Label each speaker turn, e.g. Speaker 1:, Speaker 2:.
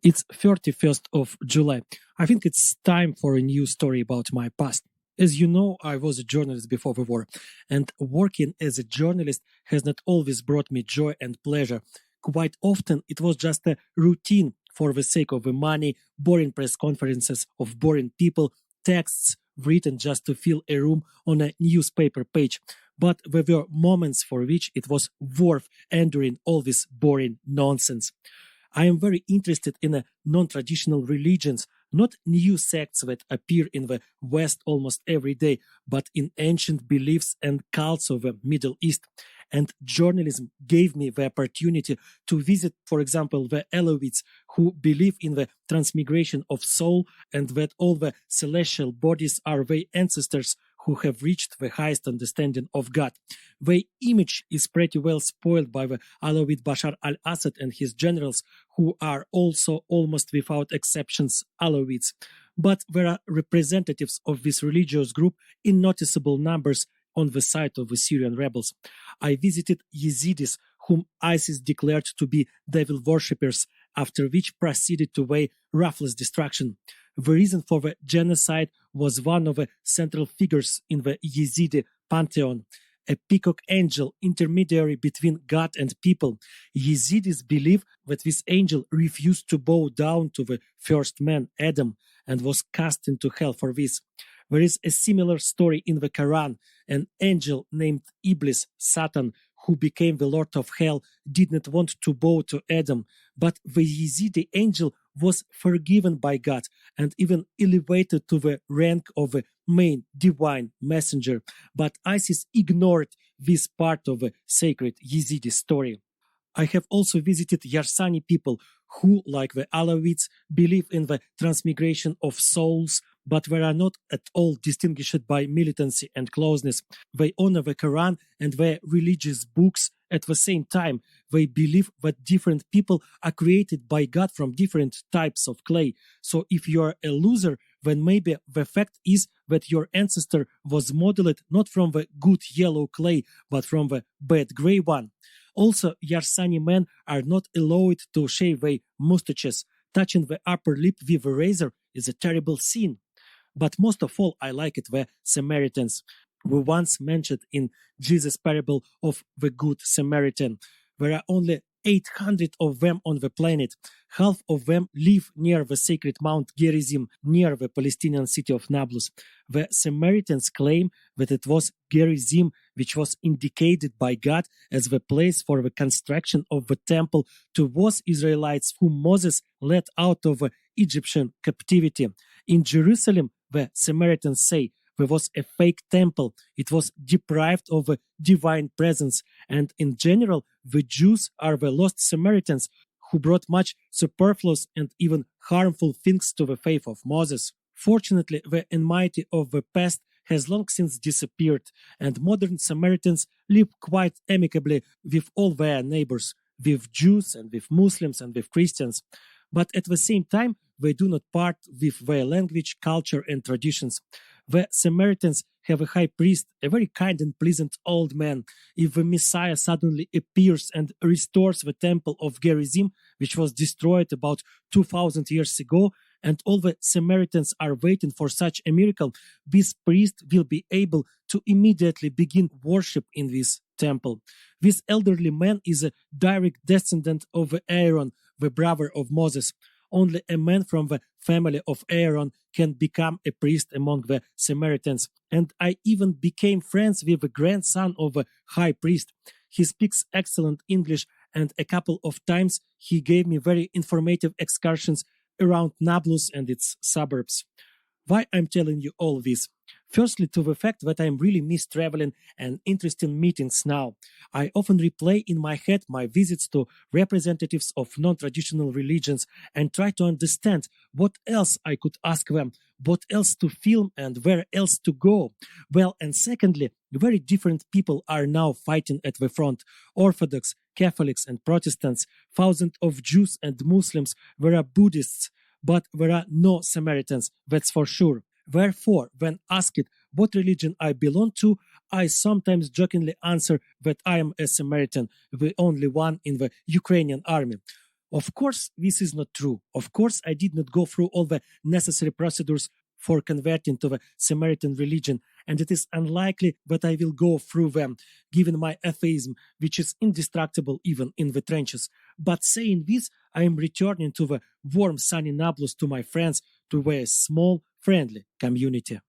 Speaker 1: It's 31st of July. I think it's time for a new story about my past. As you know, I was a journalist before the war, and working as a journalist has not always brought me joy and pleasure. Quite often, it was just a routine for the sake of the money, boring press conferences of boring people, texts written just to fill a room on a newspaper page. But there were moments for which it was worth enduring all this boring nonsense. I am very interested in non-traditional religions, not new sects that appear in the West almost every day, but in ancient beliefs and cults of the Middle East. And journalism gave me the opportunity to visit, for example, the Alawites, who believe in the transmigration of soul and that all the celestial bodies are their ancestors who have reached the highest understanding of God. The image is pretty well spoiled by the Alawite Bashar al-Assad and his generals, who are also almost without exceptions Alawites. But there are representatives of this religious group in noticeable numbers on the side of the Syrian rebels. I visited Yazidis, whom ISIS declared to be devil worshippers, after which proceeded to their ruthless destruction. The reason for the genocide was one of the central figures in the Yazidi pantheon, a peacock angel intermediary between God and people. Yazidis believe that this angel refused to bow down to the first man, Adam, and was cast into hell for this. There is a similar story in the Quran. An angel named Iblis, Satan, who became the Lord of Hell, did not want to bow to Adam, but the Yazidi angel was forgiven by God and even elevated to the rank of a main divine messenger. But ISIS ignored this part of the sacred Yazidi story. I have also visited Yarsani people who, like the Alawites, believe in the transmigration of souls, but they are not at all distinguished by militancy and closeness. They honor the Quran and their religious books at the same time. They believe that different people are created by God from different types of clay. So if you are a loser, then maybe the fact is that your ancestor was modeled not from the good yellow clay, but from the bad gray one. Also, Yarsani men are not allowed to shave their mustaches. Touching the upper lip with a razor is a terrible sin. But most of all, I like it the Samaritans. We once mentioned in Jesus' parable of the Good Samaritan. There are only 800 of them on the planet. Half of them live near the sacred Mount Gerizim, near the Palestinian city of Nablus. The Samaritans claim that it was Gerizim which was indicated by God as the place for the construction of the temple to those Israelites whom Moses led out of Egyptian captivity. In Jerusalem, the Samaritans say, there was a fake temple. It was deprived of a divine presence. And in general, the Jews are the lost Samaritans who brought much superfluous and even harmful things to the faith of Moses. Fortunately, the enmity of the past has long since disappeared, and modern Samaritans live quite amicably with all their neighbors, with Jews and with Muslims and with Christians. But at the same time, they do not part with their language, culture, and traditions. The Samaritans have a high priest, a very kind and pleasant old man. If the Messiah suddenly appears and restores the temple of Gerizim, which was destroyed about 2,000 years ago, and all the Samaritans are waiting for such a miracle, this priest will be able to immediately begin worship in this temple. This elderly man is a direct descendant of Aaron, the brother of Moses. Only a man from the family of Aaron can become a priest among the Samaritans. And I even became friends with the grandson of the high priest. He speaks excellent English, and a couple of times he gave me very informative excursions around Nablus and its suburbs. Why I'm telling you all this? Firstly, to the fact that I really miss traveling and interesting meetings now. I often replay in my head my visits to representatives of non-traditional religions and try to understand what else I could ask them, what else to film and where else to go. Well, and secondly, very different people are now fighting at the front. Orthodox, Catholics and Protestants, thousands of Jews and Muslims, there are Buddhists, but there are no Samaritans, that's for sure. Therefore, when asked what religion I belong to, I sometimes jokingly answer that I am a Samaritan, the only one in the Ukrainian army. Of course, this is not true. Of course, I did not go through all the necessary procedures for converting to the Samaritan religion, and it is unlikely that I will go through them, given my atheism, which is indestructible even in the trenches. But saying this, I am returning to the warm, sunny Nablus to my friends, to their small, friendly community.